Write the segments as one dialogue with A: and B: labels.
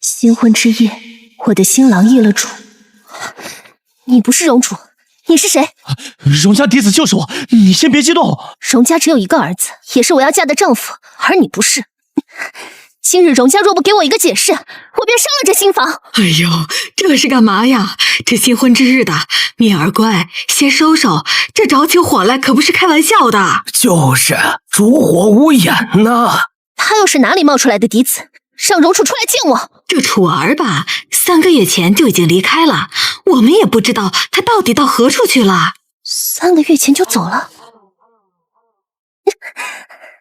A: 新婚之夜，我的新郎易了主。你不是荣主，你是谁？
B: 荣家嫡子就是我，你先别激动。
A: 荣家只有一个儿子，也是我要嫁的丈夫，而你不是。今日荣家若不给我一个解释，我便烧了这新房。
C: 哎呦，这是干嘛呀？这新婚之日的，面儿乖，先收收，这着起火来可不是开玩笑的。
D: 就是烛火无眼呐。
A: 他又是哪里冒出来的嫡子？让荣楚出来见我。
C: 这楚儿吧，3个月前就已经离开了，我们也不知道他到底到何处去了。
A: 3个月前就走了。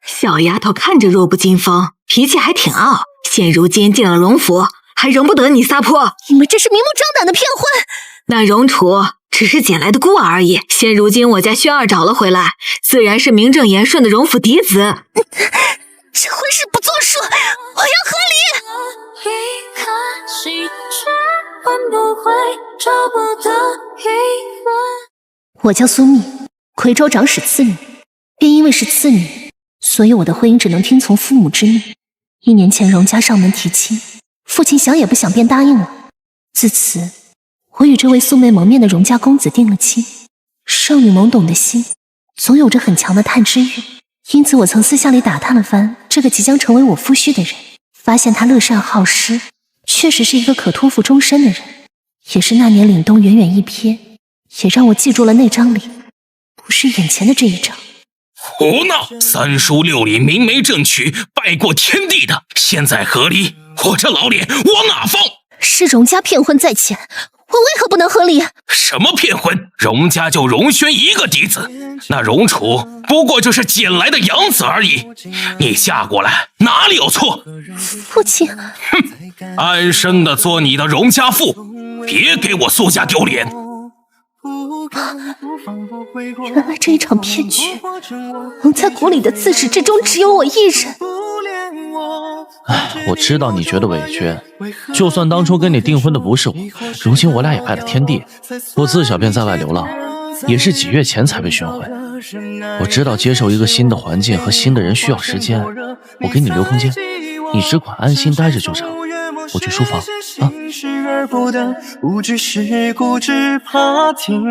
C: 小丫头看着弱不禁风，脾气还挺傲，现如今进了荣府，还容不得你撒泼。
A: 你们这是明目张胆的骗婚。
C: 那荣楚只是捡来的孤儿而已，现如今我家轩儿找了回来，自然是名正言顺的荣府嫡子。
A: 这婚事不作数，我要和离。我叫苏蜜，夔州长史次女，便因为是次女，所以我的婚姻只能听从父母之命。1年前荣家上门提亲，父亲想也不想便答应了。自此，我与这位素昧蒙面的荣家公子定了亲。少女懵懂的心，总有着很强的探知欲，因此我曾私下里打探了番这个即将成为我夫婿的人，发现他乐善好施，确实是一个可托付终身的人。也是那年凛冬远远一瞥，也让我记住了那张脸，不是眼前的这一张。
D: 胡闹！3书6礼，明媒正娶，拜过天地的，现在和离，我这老脸往哪放？
A: 是荣家骗婚在前，我为何不能和离？
D: 什么骗婚？荣家就荣轩一个嫡子，那荣楚不过就是捡来的养子而已。你嫁过来哪里有错？
A: 父亲，
D: 安生的做你的荣家妇，别给我苏家丢脸。
A: 原来这一场骗局，蒙在鼓里的自始至终只有我一人。
B: 我知道你觉得委屈，就算当初跟你订婚的不是我，如今我俩也拜了天地。我自小便在外流浪，也是几月前才被寻回。我知道接受一个新的环境和新的人需要时间，我给你留空间，你只管安心待着就成。我去书房啊。不只是固执怕听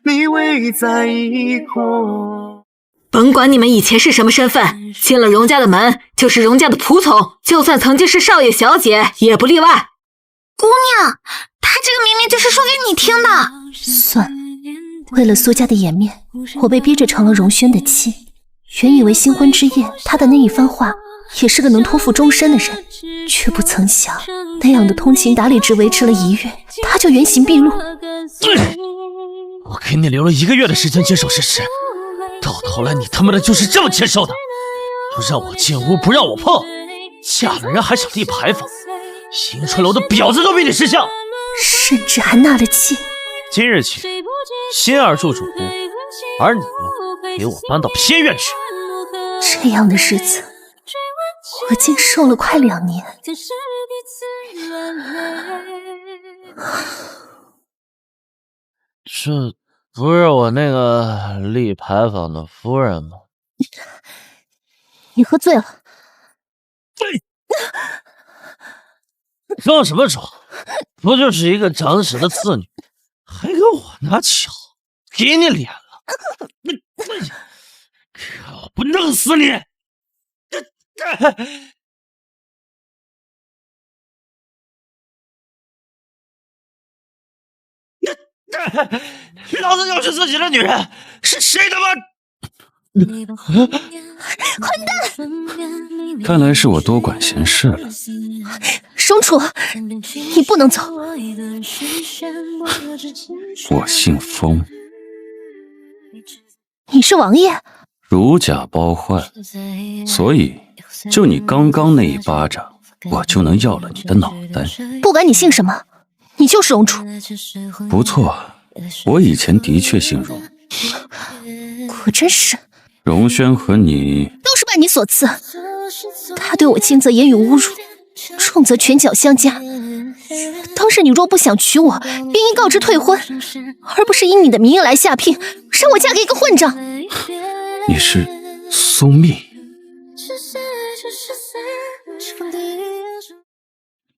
B: 你未在意过。
C: 甭管你们以前是什么身份，进了荣家的门就是荣家的仆从，就算曾经是少爷小姐也不例外。
E: 姑娘，他这个明明就是说给你听的。
A: 算，为了苏家的颜面，我被逼着成了荣轩的妻。原以为新婚之夜他的那一番话也是个能托付终身的人，却不曾想那样的通情达理只维持了1月，他就原形毕露。
B: 我给你留了1个月的时间接受事实，到头来你他妈的就是这么接受的？不让我进屋，不让我碰，嫁了人还想立牌坊，新春楼的婊子都比你识相，
A: 甚至还纳了妾。
B: 今日起，心儿住主屋，而你给我搬到偏院去。
A: 这样的日子我竟受了快2年。
B: 这不是我那个立牌坊的夫人吗？
A: 你喝醉了。
B: 装什么装？不就是一个长史的次女，还跟我拿枪，给你脸了？我不弄死你！老子就是自己的女人，是谁他妈？
A: 混蛋！
F: 看来是我多管闲事了。
A: 荣楚，你不能走。
F: 我姓封，
A: 你是王爷？
F: 如假包换，所以就你刚刚那一巴掌，我就能要了你的脑袋。
A: 不管你姓什么，你就是荣楚。
F: 不错，我以前的确姓荣。
A: 果真是。
F: 荣轩和你
A: 都是拜你所赐，他对我轻则言语侮辱，重则拳脚相加。当时你若不想娶我，便应告知退婚，而不是以你的名义来下聘，让我嫁给一个混账。
F: 你是苏蜜？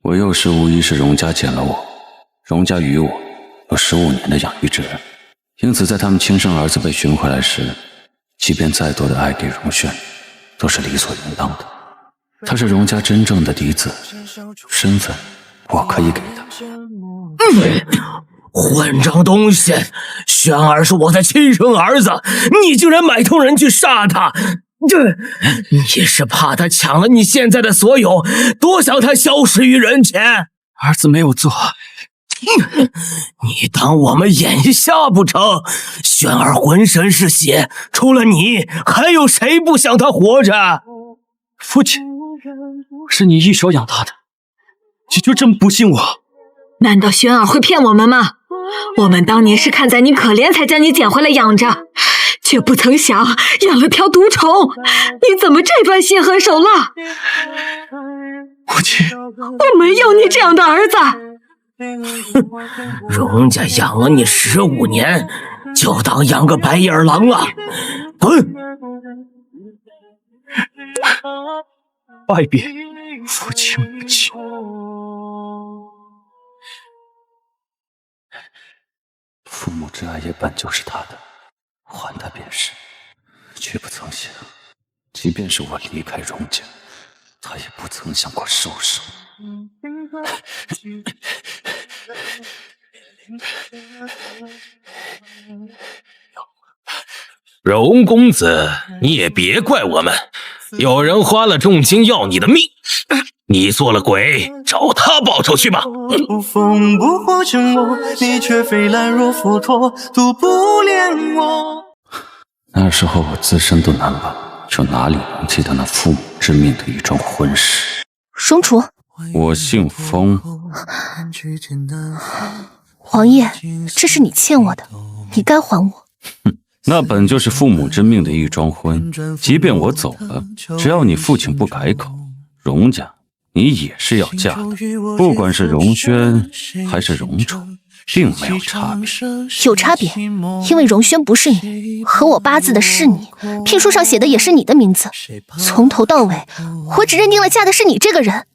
F: 我幼时无疑是荣家捡了我，荣家与我有15年的养育之恩，因此在他们亲生儿子被寻回来时，即便再多的爱给荣轩，都是理所应当的。他是荣家真正的嫡子，身份我可以给他。
D: 混账东西！轩儿是我的亲生儿子，你竟然买通人去杀他！你是怕他抢了你现在的所有，多想他消失于人前？
G: 儿子没有做。
D: 你当我们眼瞎不成？轩儿浑身是血，除了你，还有谁不想他活着？
G: 父亲，是你一手养大的，你就这么不信我？
C: 难道轩儿会骗我们吗？我们当年是看在你可怜才将你捡回来养着，却不曾想养了条毒虫。你怎么这般心狠手辣？
G: 母亲，
C: 我没有你这样的儿子。
D: 荣家养了你15年，就当养个白眼狼了，滚！
G: 拜别父亲母亲。
F: 父母之爱也本就是他的，还他便是，却不曾想，即便是我离开荣家，他也不曾想过收手。
D: 荣公子，你也别怪我们，有人花了重金要你的命，你做了鬼，找他报仇去吧。
H: 风不活成我，你却非兰若佛陀，独不怜我。
F: 那时候我自身都难保，又哪里能记得那父母之命的一桩婚事？
A: 荣楚，
F: 我姓封。
A: 王爷，这是你欠我的，你该还我。
F: 那本就是父母之命的一桩婚，即便我走了，只要你父亲不改口，荣家你也是要嫁的，不管是荣轩还是荣楚，并没有差别。
A: 有差别，因为荣轩不是你，和我八字的是你，聘书上写的也是你的名字，从头到尾，我只认定了嫁的是你这个人。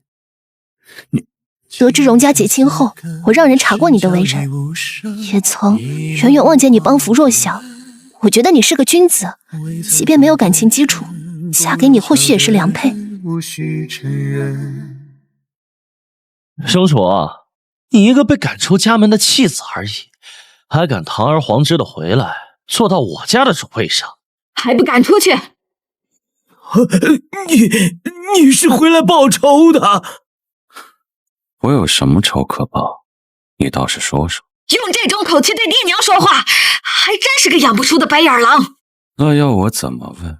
A: 得知荣家结亲后，我让人查过你的为人，也曾远远望见你帮扶弱小。我觉得你是个君子，即便没有感情基础，嫁给你或许也是良配。
B: 生楚，你一个被赶出家门的弃子而已，还敢堂而皇之的回来，坐到我家的主位上，
C: 还不赶出去？
D: 你是回来报仇的？
F: 我有什么仇可报？你倒是说说。
C: 用这种口气对爹娘说话，还真是个养不出的白眼狼。
F: 那要我怎么问？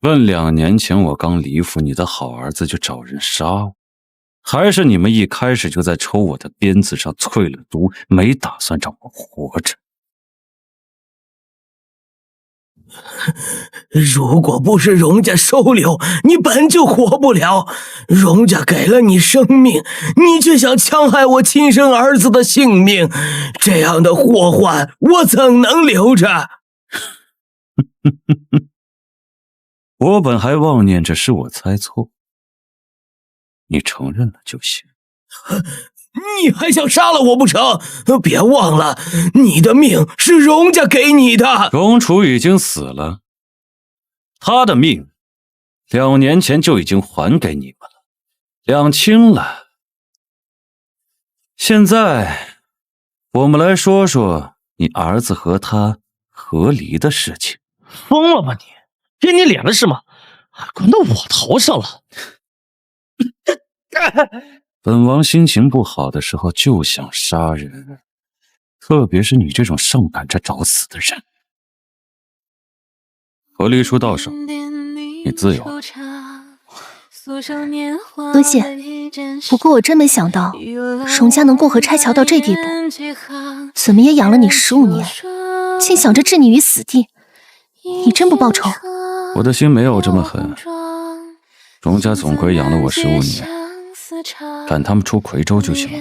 F: 问2年前我刚离府，你的好儿子就找人杀我，还是你们一开始就在抽我的鞭子上淬了毒，没打算让我活着？
D: 如果不是荣家收留，你本就活不了。荣家给了你生命，你却想戕害我亲生儿子的性命，这样的祸患我怎能留着？
F: 我本还妄念着是我猜错，你承认了就行。
D: 你还想杀了我不成？别忘了，你的命是荣家给你的。
F: 荣楚已经死了，他的命2年前就已经还给你们了，两清了。现在我们来说说你儿子和他和离的事情。
B: 疯了吧你？给你脸了是吗？还滚到我头上了。
F: 本王心情不好的时候就想杀人，特别是你这种上赶着找死的人。和离书到手，你自由了。
A: 多谢，不过我真没想到荣家能过河拆桥到这地步，怎么也养了你15年，竟想着置你于死地。你真不报仇？
F: 我的心没有这么狠，荣家总归养了我15年，赶他们出夔州就行了。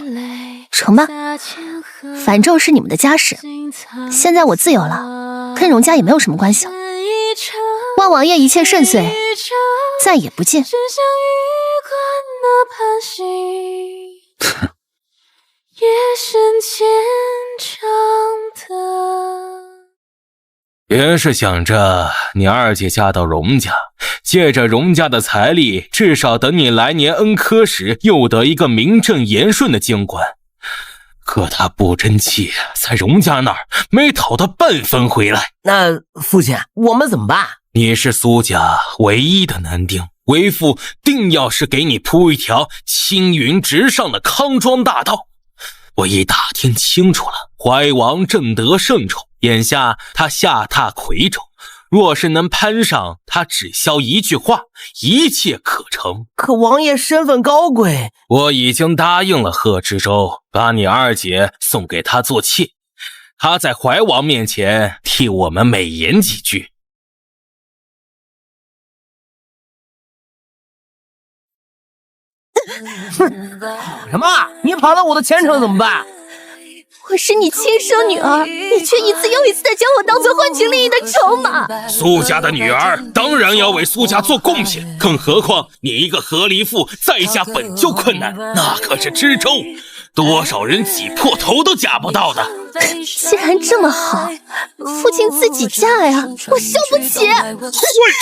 A: 成吧，反正是你们的家事，现在我自由了，跟荣家也没有什么关系了。望王爷一切顺遂，再也不见。
I: 身牵肠的。
J: 原是想着你二姐嫁到荣家，借着荣家的财力，至少等你来年恩科时，又得一个名正言顺的京官。可他不争气，在荣家那儿没讨到半分回来。
D: 那父亲，我们怎么办？
J: 你是苏家唯一的男丁，为父定要是给你铺一条青云直上的康庄大道。我已打听清楚了，怀王正得圣宠，眼下他下榻夔州，若是能攀上，他只消一句话，一切可成。
D: 可王爷身份高贵，
J: 我已经答应了贺知州，把你二姐送给他做妾，他在怀王面前替我们美言几句。
D: 跑什么？你跑了我的前程怎么办？
A: 我是你亲生女儿，你却一次又一次的将我当做换取利益的筹码。
J: 苏家的女儿当然要为苏家做贡献，更何况你一个和离妇，在家本就困难，那可是知州，多少人挤破头都夹不到的。
A: 既然这么好，父亲自己嫁呀，我受不起。
J: 混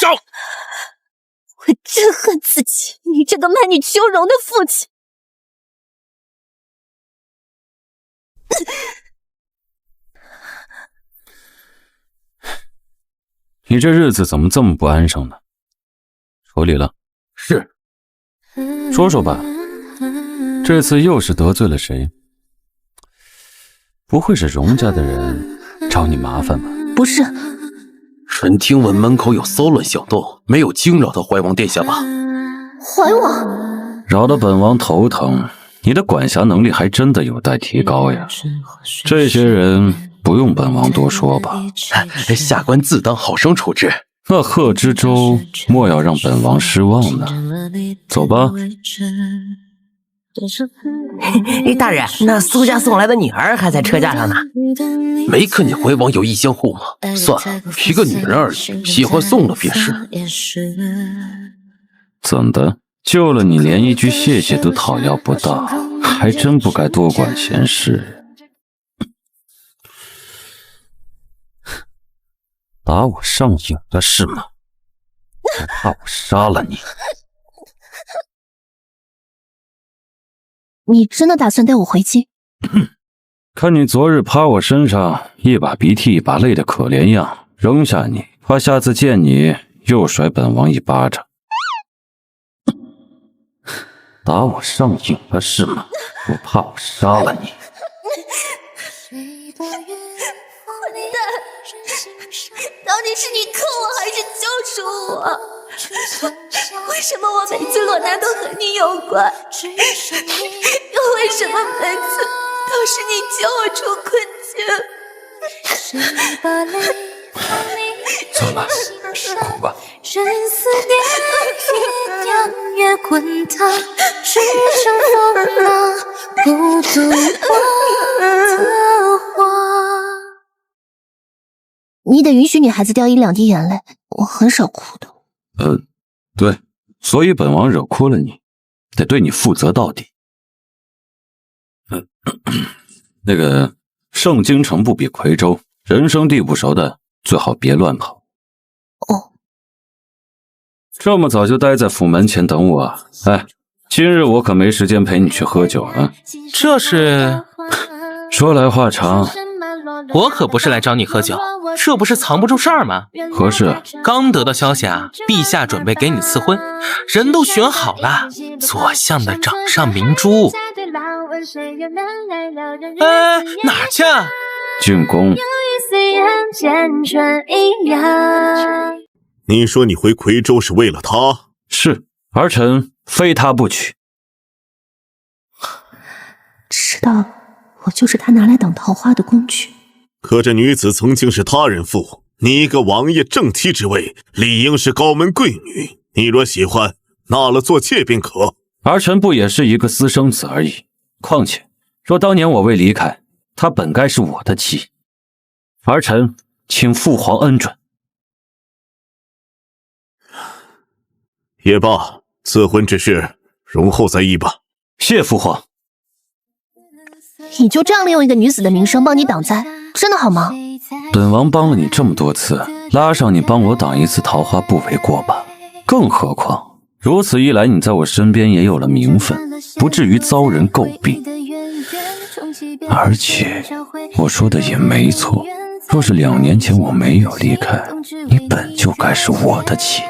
J: 账！
A: 我真恨自己，你这个卖女求荣的父亲。
F: 你这日子怎么这么不安生呢？处理了。
D: 是。
F: 说说吧，这次又是得罪了谁？不会是荣家的人找你麻烦吧？
A: 不是。
K: 臣听闻门口有骚乱小动，没有惊扰到怀王殿下吧？
A: 怀王
F: 扰得本王头疼，你的管辖能力还真的有待提高呀。这些人不用本王多说吧？
K: 下官自当好生处置。
F: 那贺知州莫要让本王失望呢。走吧。
D: 大人，那苏家送来的女儿还在车架上呢。
K: 没看见怀王有意相护吗？算了，一个女人而已，喜欢送了便是。
F: 怎的？救了你连一句谢谢都讨要不到，还真不该多管闲事。打我上瘾了是吗？我怕我杀了你。
A: 你真的打算带我回京？
F: 看你昨日趴我身上，一把鼻涕一把泪的可怜样，扔下你，怕下次见你又甩本王一巴掌。打我上瘾了是吗？我怕我杀了你。
A: 混蛋！到底是你克我还是救赎我？为什么我每次落难都和你有关？又为什么每次都是你救我出困境？
F: 走吧，哭吧。
I: 任思念一样月滚烫，只剩风浪不渡我的话。
A: 你得允许女孩子掉一两滴眼泪，我很少哭的。
F: 对，所以本王惹哭了你，得对你负责到底。那个盛京城不比夔州，人生地不熟的最好别乱跑。
A: 哦，
F: 这么早就待在府门前等我啊？哎，今日我可没时间陪你去喝酒啊。
J: 这是……
F: 说来话长，
J: 我可不是来找你喝酒，这不是藏不住事儿吗？
F: 何事？
J: 刚得到消息啊，陛下准备给你赐婚，人都选好了，左相的掌上明珠。哪儿去啊？
F: 进宫。
L: 你说你回夔州是为了他？
F: 是，儿臣非他不娶。
A: 知道了，我就是他拿来挡桃花的工具。
L: 可这女子曾经是他人妇，你一个王爷正妻之位，理应是高门贵女。你若喜欢，纳了做妾便可。
F: 儿臣不也是一个私生子而已。况且，若当年我未离开，她本该是我的妻。儿臣请父皇恩准。
L: 也罢，赐婚之事容后再议吧。
F: 谢父皇。
A: 你就这样利用一个女子的名声帮你挡灾，真的好吗？
F: 本王帮了你这么多次，拉上你帮我挡一次桃花不为过吧？更何况如此一来，你在我身边也有了名分，不至于遭人诟病。而且我说的也没错，若是2年前我没有离开，你本就该是我的妻。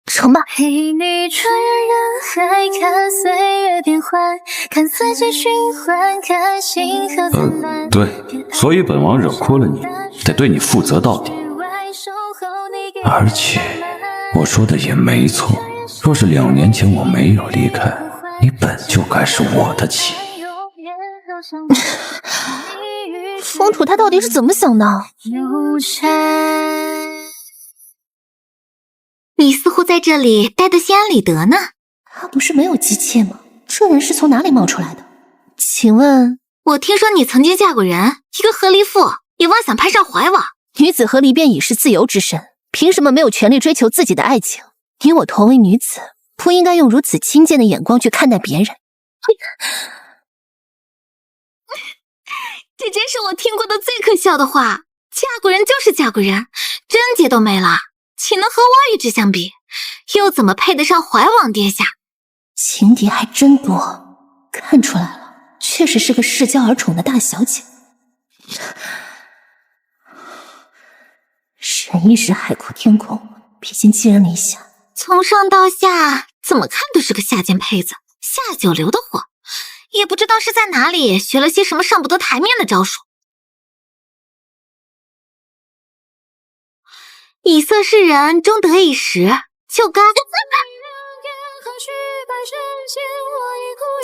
A: 成吧。
I: 陪你穿越人海，看岁月变幻，看四季循环，看星河灿烂。
F: 对，所以本王惹哭了你，得对你负责到底。而且我说的也没错，若是2年前我没有离开，你本就该是我的妻。
A: 风土他到底是怎么想的？
E: 你似乎在这里待得心安理得呢。
A: 他不是没有姬妾吗？这人是从哪里冒出来的？请问，
E: 我听说你曾经嫁过人，一个和离妇，也妄想攀上怀王。
A: 女子和离便已是自由之身，凭什么没有权利追求自己的爱情？你我同为女子，不应该用如此轻贱的眼光去看待别人。
E: 这真是我听过的最可笑的话。嫁过人就是嫁过人，贞洁都没了，岂能和我与之相比？又怎么配得上怀王殿下？
A: 情敌还真多，看出来了，确实是个恃骄而宠的大小姐。忍一时海阔天空，毕竟寄人篱下。
E: 从上到下，怎么看都是个下贱胚子，下九流的货，也不知道是在哪里学了些什么上不得台面的招数。以色侍人终得一时，就该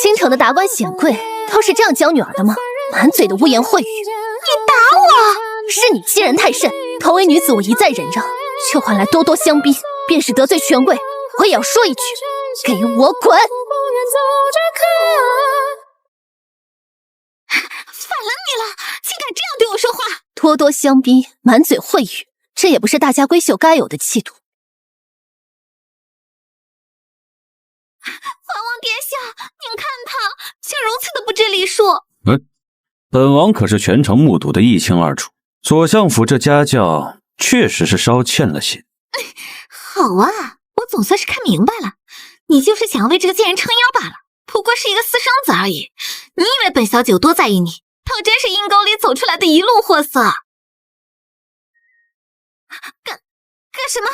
A: 京城的达官显贵都是这样教女儿的吗？满嘴的污言秽语。
E: 你打我！
A: 是你欺人太甚，同为女子，我一再忍让，却换来多多相逼，便是得罪权贵，我也要说一句，给我滚！
E: 反了你了，竟敢这样对我说话！
A: 多多相逼，满嘴秽语，这也不是大家闺秀该有的气度。
E: 怀王殿下，您看他竟如此的不知礼数。
F: 本王可是全程目睹的一清二楚，左相府这家教确实是稍欠了些。
E: 好啊，我总算是看明白了，你就是想要为这个贱人撑腰罢了，不过是一个私生子而已。你以为本小姐有多在意你，倒真是阴沟里走出来的一路货色。干什么？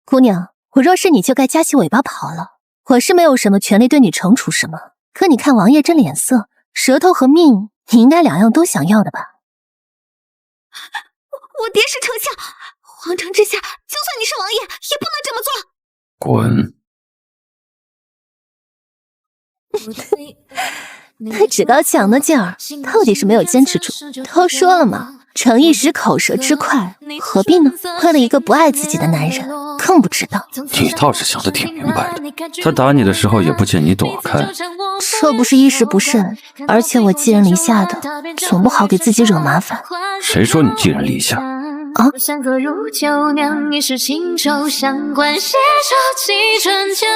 A: 姑娘，我若是你就该夹起尾巴跑了。我是没有什么权利对你惩处什么，可你看王爷这脸色，舌头和命，你应该2样都想要的吧？
E: 我爹是丞相，皇城之下，就算你是王爷，也不能这么做。
F: 滚！
A: 他趾高气扬的劲儿，到底是没有坚持住。都说了嘛，逞一时口舌之快，何必呢？为了一个不爱自己的男人，更不知道。
F: 你倒是想得挺明白的，他打你的时候也不见你躲开。
A: 这不是一时不慎，而且我寄人篱下的，总不好给自己惹麻烦。
F: 谁说你寄人篱下？
A: 啊！
I: 山河如旧酿，一世情愁，相关携手几春秋。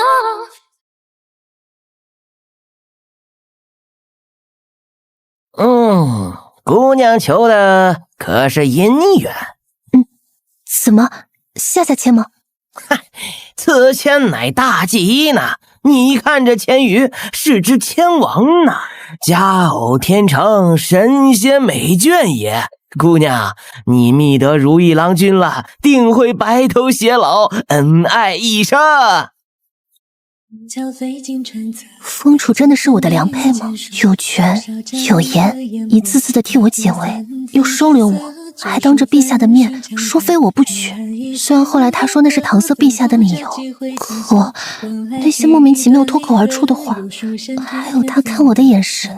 D: 姑娘求的可是姻缘？
A: 怎么下签吗？
D: 嗨，此签乃大吉呢。你看这签语，是之签王呢，佳偶天成，神仙美眷也。姑娘，你觅得如意郎君了，定会白头偕老，恩爱一生。
A: 风楚真的是我的良配吗？有权有颜，一次次的替我解围，又收留我，还当着陛下的面说非我不娶。虽然后来他说那是搪塞陛下的理由，可那些莫名其妙脱口而出的话，还有他看我的眼神，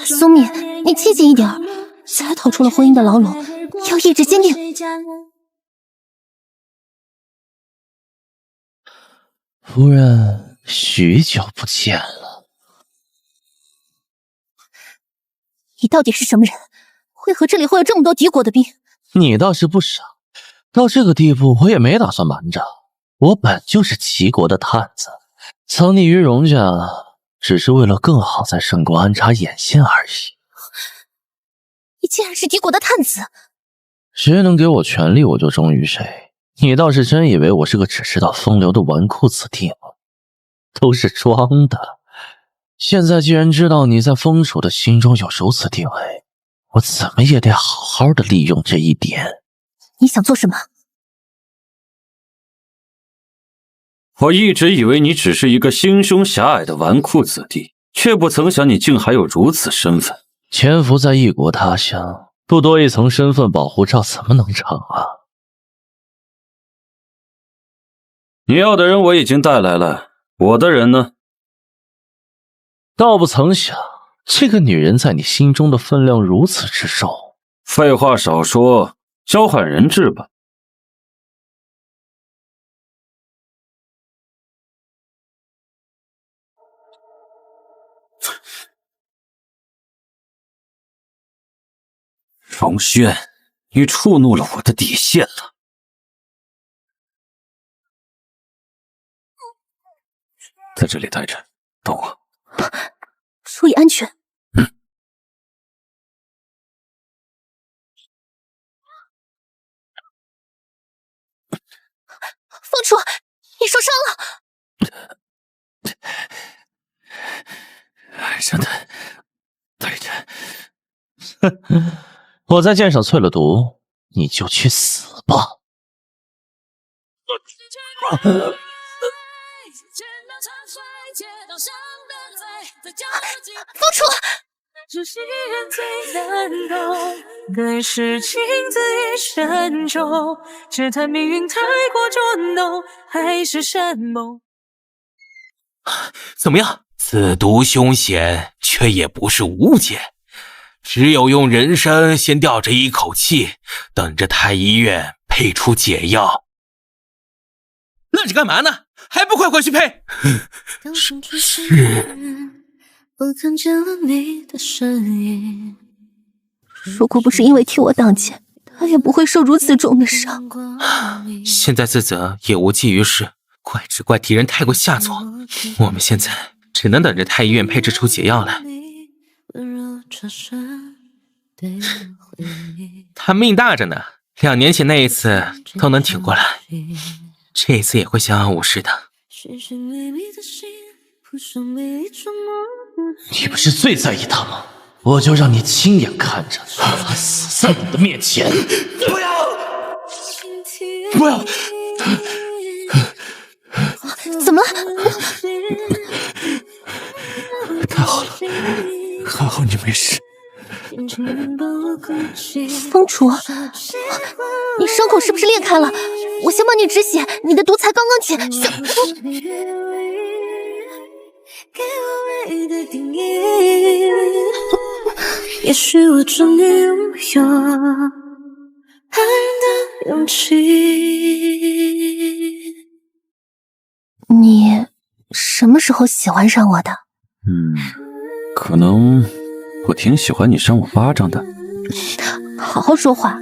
A: 苏蜜，你积极一点，才逃出了婚姻的牢笼，要意志坚定。
B: 夫人，许久不见了。
A: 你到底是什么人？为何这里会有这么多敌国的兵？
B: 你倒是不傻，到这个地步我也没打算瞒着。我本就是齐国的探子，藏匿于荣家，只是为了更好在圣国安插眼线而已。
A: 你竟然是敌国的探子！
B: 谁能给我权力，我就忠于谁。你倒是真以为我是个只知道风流的纨绔子弟吗？都是装的。现在既然知道你在风楚的心中有如此地位，我怎么也得好好的利用这一点。
A: 你想做什么？
G: 我一直以为你只是一个心胸狭隘的纨绔子弟，却不曾想你竟还有如此身份。
B: 潜伏在异国他乡，不多一层身份保护罩怎么能成啊？
G: 你要的人我已经带来了，我的人呢？
B: 倒不曾想，这个女人在你心中的分量如此之重。
G: 废话少说，交换人质吧。荣轩，你触怒了我的底线了。在这里待着，等我。
A: 注意安全。凤雏，你受伤了。
B: 爱上的待着。我在剑上淬了毒，你就去死吧。
A: 凤雏，
I: 只是人最难懂，对事情自己慎重，只叹命运太过捉弄，还是山盟。
J: 怎么样？此毒凶险，却也不是无解。只有用人参先吊着一口气，等着太医院配出解药。愣着干嘛呢？还不快回去配！是。
I: 我看见了你的身影。
A: 如果不是因为替我挡剑，他也不会受如此重的伤。
J: 现在自责也无济于事，只怪敌人太过下作。我们现在只能等着太医院配制出解药来。他命大着呢，2年前那一次都能挺过来，这一次也会相安无事的。
B: 你不是最在意他吗？我就让你亲眼看着他死在你的面前。不要！不要！
A: 怎么了？
B: 太好了，还好你没事。
A: 风楚，你伤口是不是裂开了？我先帮你止血，你的毒才刚刚起。
I: 也许我终于拥有爱的勇气。
A: 你什么时候喜欢上我的？
G: 可能我挺喜欢你扇我巴掌的。
A: 好好说话。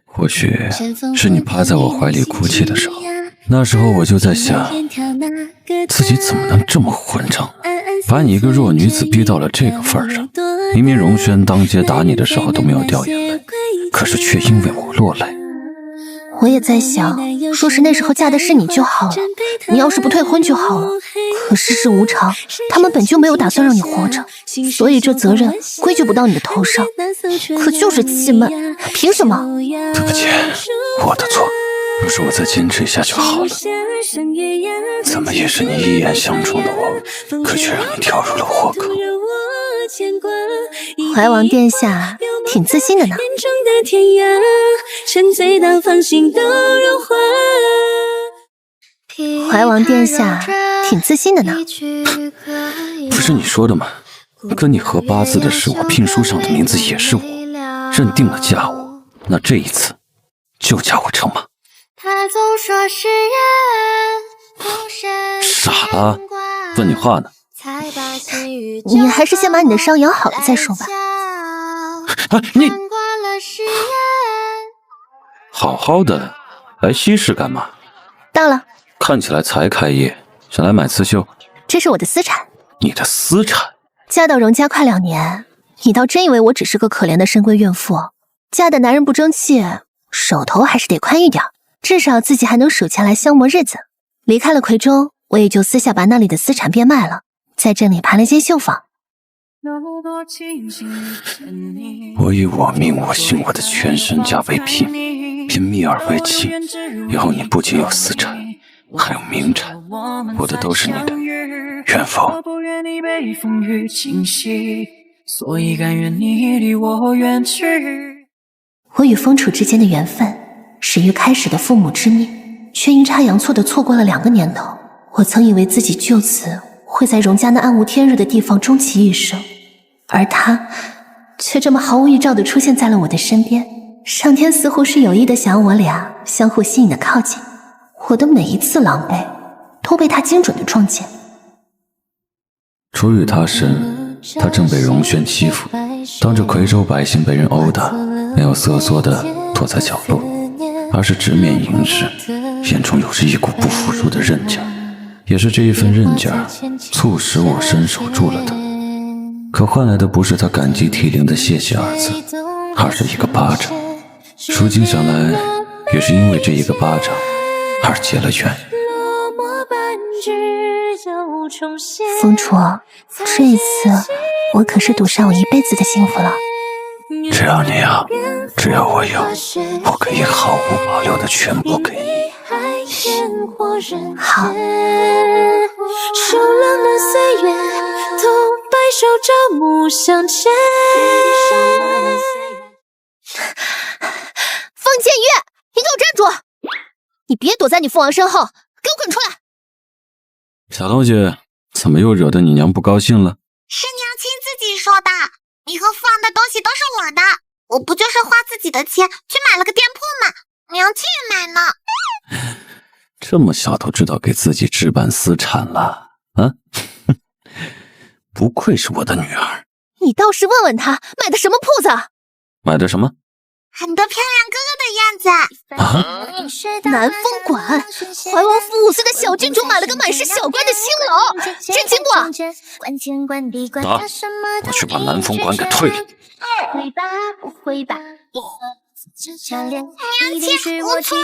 G: 或许是你趴在我怀里哭泣的时候，那时候我就在想，自己怎么能这么混账，把你一个弱女子逼到了这个份上。明明荣轩当街打你的时候都没有掉眼泪，可是却因为我落泪。
A: 我也在想，说是那时候嫁的是你就好了，你要是不退婚就好了。可世事无常，他们本就没有打算让你活着，所以这责任归咎不到你的头上。可就是气闷，凭什么？
G: 对不起，我的错。要是我再坚持一下就好了。怎么也是你一眼相中的我，可却让你跳入了火坑。
A: 怀王殿下挺自信的呢。怀王殿下挺自信的呢。
G: 不是你说的吗？跟你合八字的是我，聘书上的名字也是我，认定了嫁我，那这一次就嫁我成吗？
I: 他总说是人
G: 傻了，问你话呢。
A: 你还是先把你的伤养好了再说吧。
G: 你好好的来西市干嘛？
A: 到了，
G: 看起来才开业，想来买刺绣？
A: 这是我的私产。
G: 你的私产？
A: 嫁到荣家快2年，你倒真以为我只是个可怜的深闺怨妇？嫁的男人不争气，手头还是得宽裕点，至少自己还能数钱来消磨日子。离开了夔州，我也就私下把那里的私产变卖了，在这里盘了间绣坊。
G: 我以我命我姓我的全身家为聘，聘蜜儿为妻，以后你不仅有私产，还有名产，我的都是你的，愿否？
A: 我与风楚之间的缘分始于开始的父母之命，却阴差阳错地错过了2个年头。我曾以为自己就此会在荣家那暗无天日的地方终其一生，而他却这么毫无预兆地出现在了我的身边。上天似乎是有意的想让我俩相互吸引的靠近，我的每一次狼狈都被他精准的撞见。
G: 初遇他时，他正被荣轩欺负，当着夔州百姓被人殴打，没有瑟缩地躲在角落，而是直面迎日，眼中有着一股不服输的韧劲。也是这一份韧劲促使我伸手助了他，可换来的不是他感激涕零的谢谢2字，而是一个巴掌。如今想来，也是因为这一个巴掌而结了缘。
A: 风楚，这一次我可是赌上我一辈子的幸福了。
G: 只要你要，只要我有，我可以毫无保留的全部给你。
A: 好。
I: 手冷暖岁月，同白首朝暮相见。
A: 方建岳，你给我站住！你别躲在你父王身后，给我滚出来！
G: 小东西，怎么又惹得你娘不高兴了？
E: 是娘亲自己说的，你和父王的东西都是我的，我不就是花自己的钱去买了个店铺吗？娘亲也买呢。
G: 这么小都知道给自己置办私产了啊！不愧是我的女儿。
A: 你倒是问问他买的什么铺子？
G: 买的什么？
E: 很多漂亮哥哥的
A: 啊！
E: 样
A: 南风馆，怀王府5岁的小郡主买了个满是小官的新楼，真经不？
G: 打！我去把南风馆给退了。
E: 娘亲，我错了。